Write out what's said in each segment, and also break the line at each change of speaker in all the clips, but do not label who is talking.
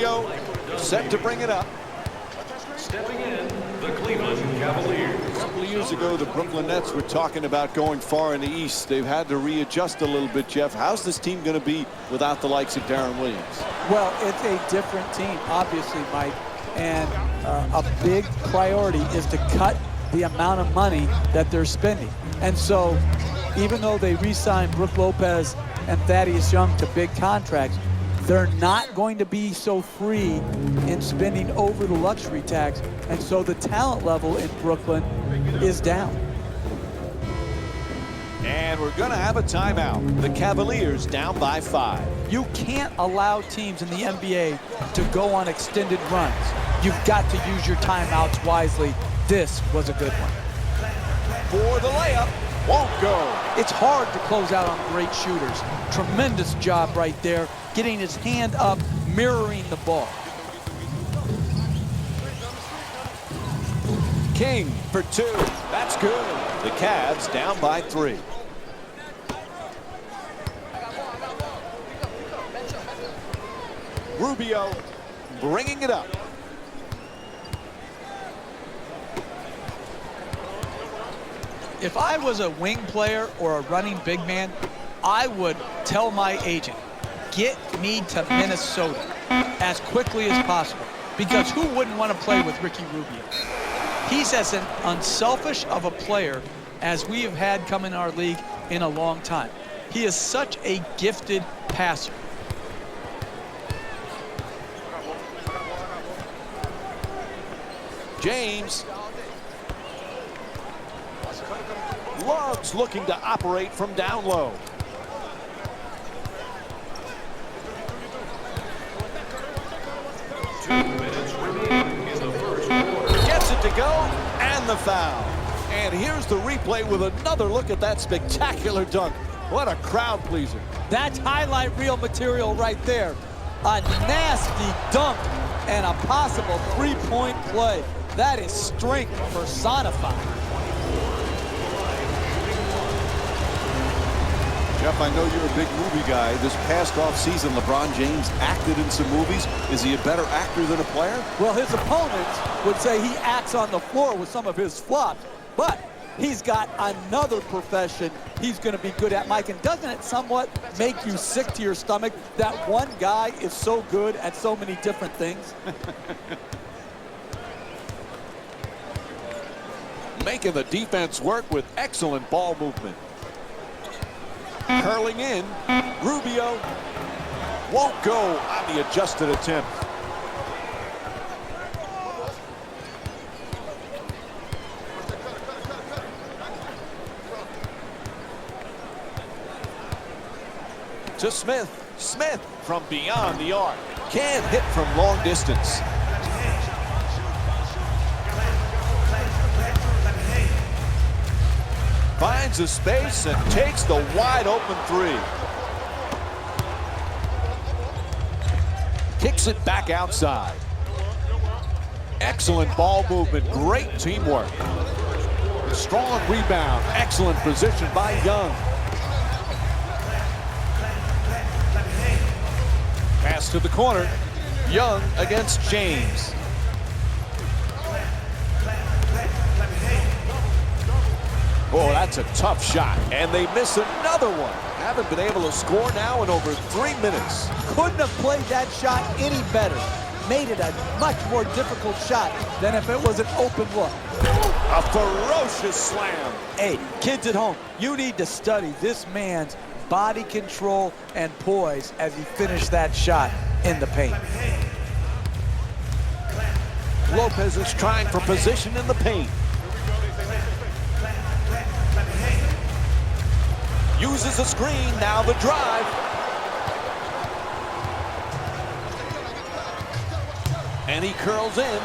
Rubio set to bring it up.
Stepping in, the Cleveland Cavaliers.
A couple of years ago, the Brooklyn Nets were talking about going far in the East. They've had to readjust a little bit, Jeff. How's this team going to be without the likes of Deron Williams?
Well, it's a different team, obviously, Mike. And a big priority is to cut the amount of money that they're spending. And so, even though they re-signed Brook Lopez and Thaddeus Young to big contracts, they're not going to be so free in spending over the luxury tax. And so the talent level in Brooklyn is down.
And we're going to have a timeout. The Cavaliers down by 5.
You can't allow teams in the NBA to go on extended runs. You've got to use your timeouts wisely. This was a good one.
For the layup, won't go.
It's hard to close out on great shooters. Tremendous job right there, getting his hand up, mirroring the ball.
King for 2. That's good. The Cavs down by 3. Rubio bringing it up.
If I was a wing player or a running big man, I would tell my agent, get me to Minnesota as quickly as possible. Because who wouldn't want to play with Ricky Rubio? He's as an unselfish of a player as we have had come in our league in a long time. He is such a gifted passer.
James. Loves looking to operate from down low. Gets it to go, and the foul. And here's the replay with another look at that spectacular dunk. What a crowd pleaser.
That's highlight reel material right there. A nasty dunk and a possible three-point play. That is strength personified.
Jeff, I know you're a big movie guy. This past offseason, LeBron James acted in some movies. Is he a better actor than a player?
Well, his opponents would say he acts on the floor with some of his flops, but he's got another profession he's going to be good at, Mike. And doesn't it somewhat make you sick to your stomach that one guy is so good at so many different things?
Making the defense work with excellent ball movement. Curling in, Rubio won't go on the adjusted attempt. To Smith. Smith from beyond the arc. Can't hit from long distance. Finds a space and takes the wide open 3. Kicks it back outside. Excellent ball movement, great teamwork. Strong rebound, excellent position by Young. Pass to the corner. Young against James. Oh, that's a tough shot, and they miss another one. Haven't been able to score now in over 3 minutes.
Couldn't have played that shot any better. Made it a much more difficult shot than if it was an open look.
A ferocious slam.
Hey, kids at home, you need to study this man's body control and poise as he finished that shot in the paint.
Lopez is trying for position in the paint. Uses a screen, now the drive. And he curls in.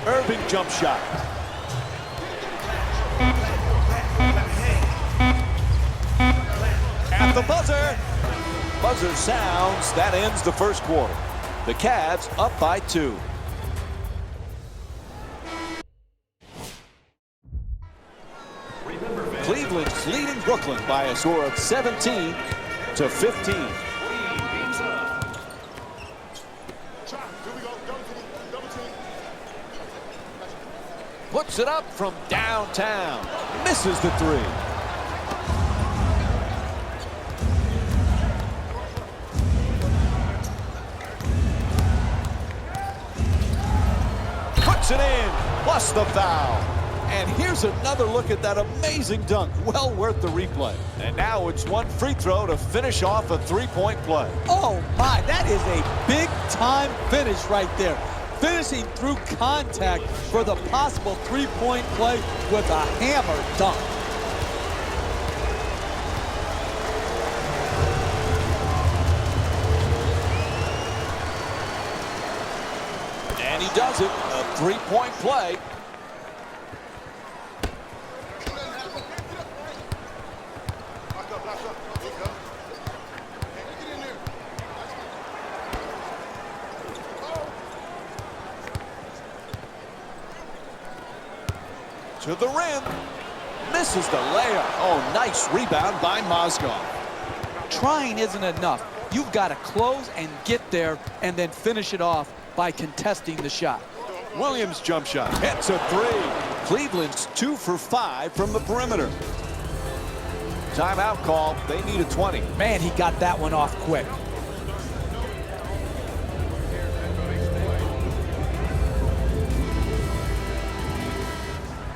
Irving jump shot. At the buzzer. Buzzer sounds. That ends the first quarter. The Cavs up by 2. Cleveland's leading Brooklyn by a score of 17-15. Puts it up from downtown. Misses the three. Puts it in, plus the foul. And here's another look at that amazing dunk. Well worth the replay. And now it's one free throw to finish off a three-point play.
Oh my, that is a big-time finish right there. Finishing through contact for the possible three-point play with a hammer dunk.
And he does it, a three-point play. To the rim. Misses the layup. Oh, nice rebound by Mozgov.
Trying isn't enough. You've got to close and get there and then finish it off by contesting the shot.
Williams jump shot. Hits a three. Cleveland's 2 for 5 from the perimeter. Timeout call. They need a 20.
Man, he got that one off quick.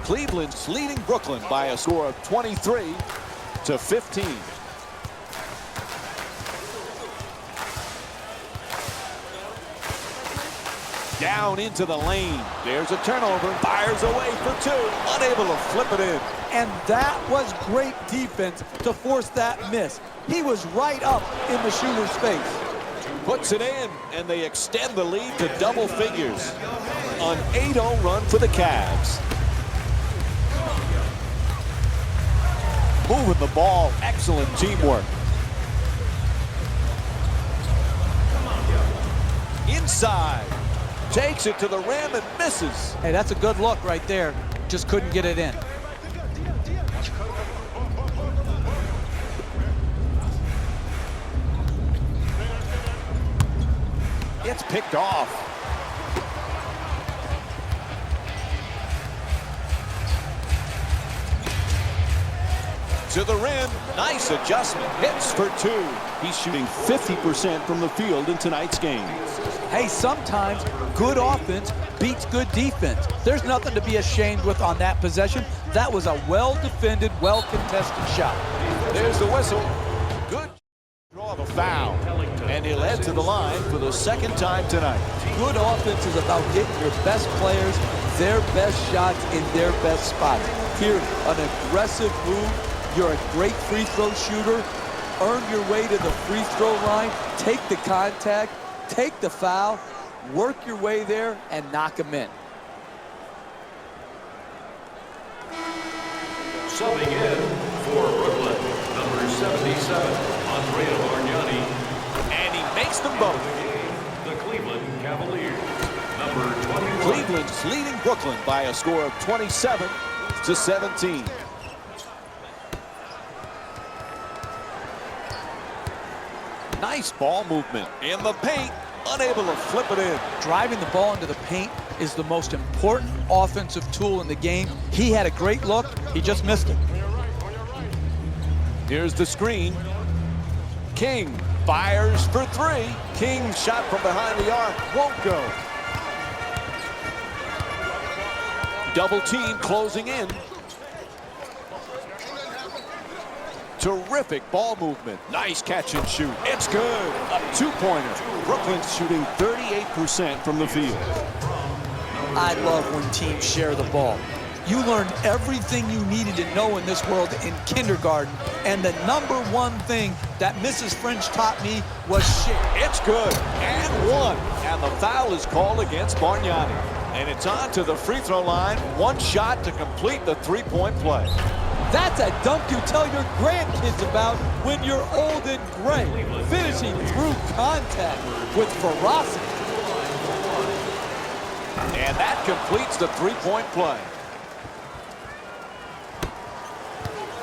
Cleveland's leading Brooklyn by a score of 23-15. Down into the lane. There's a turnover. Fires away for two. Unable to flip it in.
And that was great defense to force that miss. He was right up in the shooter's face.
Puts it in, and they extend the lead to double figures. An 8-0 run for the Cavs. Moving the ball. Excellent teamwork. Inside. Takes it to the rim and misses.
Hey, that's a good look right there. Just couldn't get it in.
It's picked off. To the rim. Nice adjustment. Hits for two. He's shooting 50% from the field in tonight's game.
Hey, sometimes good offense beats good defense. There's nothing to be ashamed with on that possession. That was a well-defended, well-contested shot.
There's the whistle. Good draw the foul. And he'll head to the line for the second time tonight.
Good offense is about getting your best players their best shots in their best spots. Here, an aggressive move. You're a great free throw shooter. Earn your way to the free throw line. Take the contact. Take the foul. Work your way there and knock them in.
Subbing in for Brooklyn, number 77, Andrea Bargnani.
And he makes them both.
The Cleveland Cavaliers, number 21.
Cleveland's leading Brooklyn by a score of 27-17. Nice ball movement in the paint. Unable to flip it in.
Driving the ball into the paint is the most important offensive tool in the game. He had a great look. He just missed it.
Here's the screen. King fires for three. King's shot from behind the arc won't go. Double team closing in. Terrific ball movement. Nice catch and shoot. It's good. A two-pointer. Brooklyn's shooting 38% from the field.
I love when teams share the ball. You learned everything you needed to know in this world in kindergarten, and the #1 thing that Mrs. French taught me was share.
It's good. And one. And the foul is called against Bargnani. And it's on to the free throw line. One shot to complete the three-point play.
That's a dunk you tell your grandkids about when you're old and gray. Finishing through contact with ferocity.
And that completes the three-point play.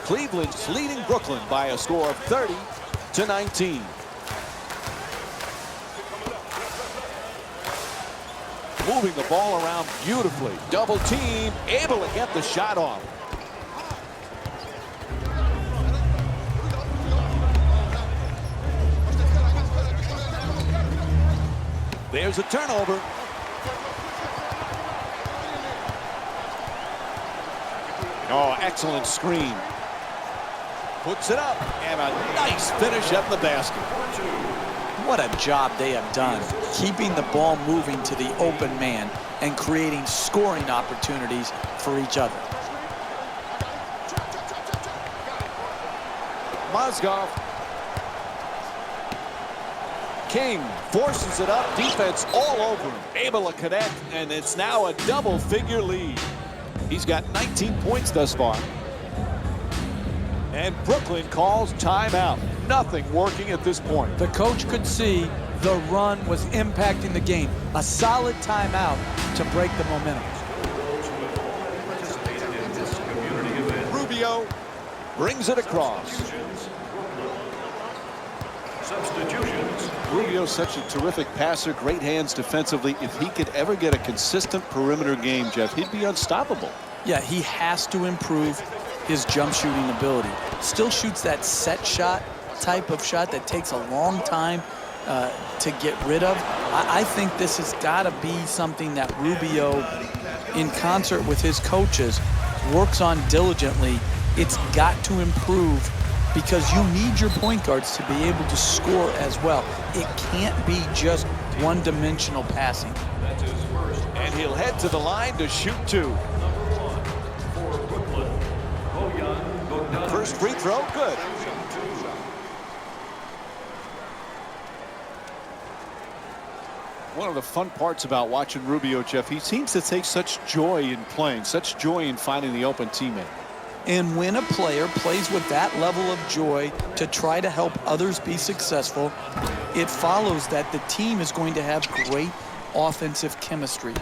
Cleveland's leading Brooklyn by a score of 30-19. moving the ball around beautifully. Double team, able to get the shot off. There's a turnover. Oh, excellent screen. Puts it up, and a nice finish at the basket.
What a job they have done, keeping the ball moving to the open man and creating scoring opportunities for each other.
Mozgov. King forces it up, defense all over him, able to connect, and it's now a double-figure lead. He's got 19 points thus far. And Brooklyn calls timeout. Nothing working at this point.
The coach could see the run was impacting the game. A solid timeout to break the momentum.
Rubio brings it across.
Substitutions.
Rubio's such a terrific passer, great hands defensively. If he could ever get a consistent perimeter game, Jeff, he'd be unstoppable.
Yeah, he has to improve his jump shooting ability. Still shoots that set shot type of shot that takes a long time to get rid of. I think this has got to be something that Rubio, in concert with his coaches, works on diligently. It's got to improve, because you need your point guards to be able to score as well. It can't be just one-dimensional passing.
And he'll head to the line to shoot two.
For Brooklyn, Bojan Bogdanovic.
First free throw, good. One of the fun parts about watching Rubio, Jeff, he seems to take such joy in playing, such joy in finding the open teammate.
And when a player plays with that level of joy to try to help others be successful, it follows that the team is going to have great offensive chemistry.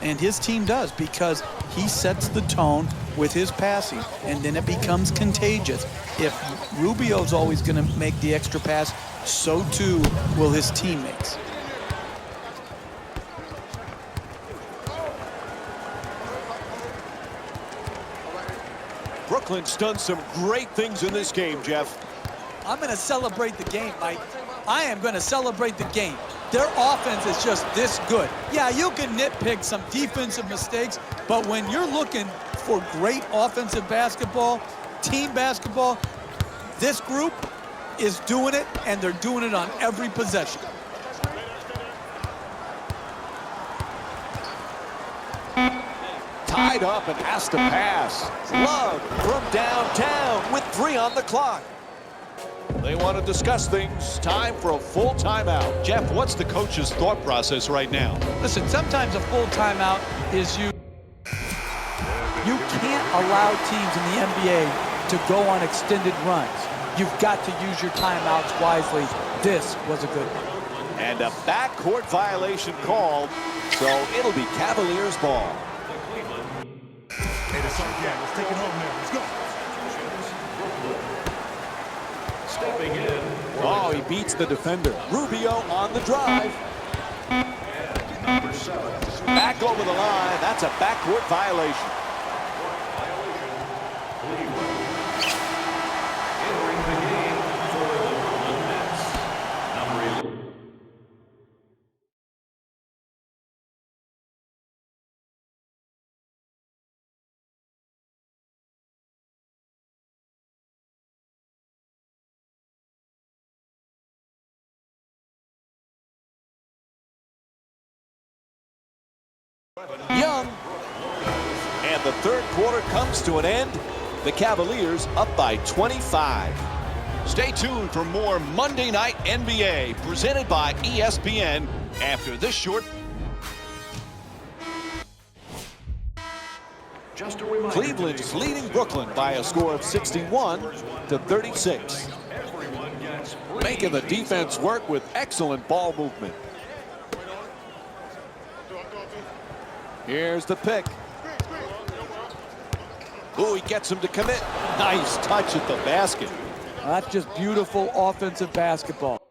And his team does, because he sets the tone with his passing, and then it becomes contagious. If Rubio's always going to make the extra pass, so too will his teammates.
Brooklyn's done some great things in this game, Jeff.
I'm going to celebrate the game, Mike. I am going to celebrate the game. Their offense is just this good. Yeah, you can nitpick some defensive mistakes, but when you're looking for great offensive basketball, team basketball, this group is doing it, and they're doing it on every possession.
Tied up and has to pass. Love from downtown with 3 on the clock. They want to discuss things. Time for a full timeout. Jeff, what's the coach's thought process right now?
Listen, sometimes a full timeout is you can't allow teams in the NBA to go on extended runs. You've got to use your timeouts wisely. This was a good one.
And a backcourt violation called, so it'll be Cavaliers ball.
Hey, that's our game. Let's take it home now. Let's go.
Stepping in.
Oh, he beats the defender. Rubio on the drive.
Number 7.
Back over the line. That's a backcourt violation.
Cleveland. Entering the game for the Brooklyn Nets. Number 11.
Young. And the third quarter comes to an end. The Cavaliers up by 25. Stay tuned for more Monday Night NBA presented by ESPN after this short.
Just a reminder,
Cleveland's leading Brooklyn by a score of 61-36.
everyone gets
Making the defense work with excellent ball movement. Here's the pick. Ooh, he gets him to commit. Nice touch at the basket.
That's just beautiful offensive basketball.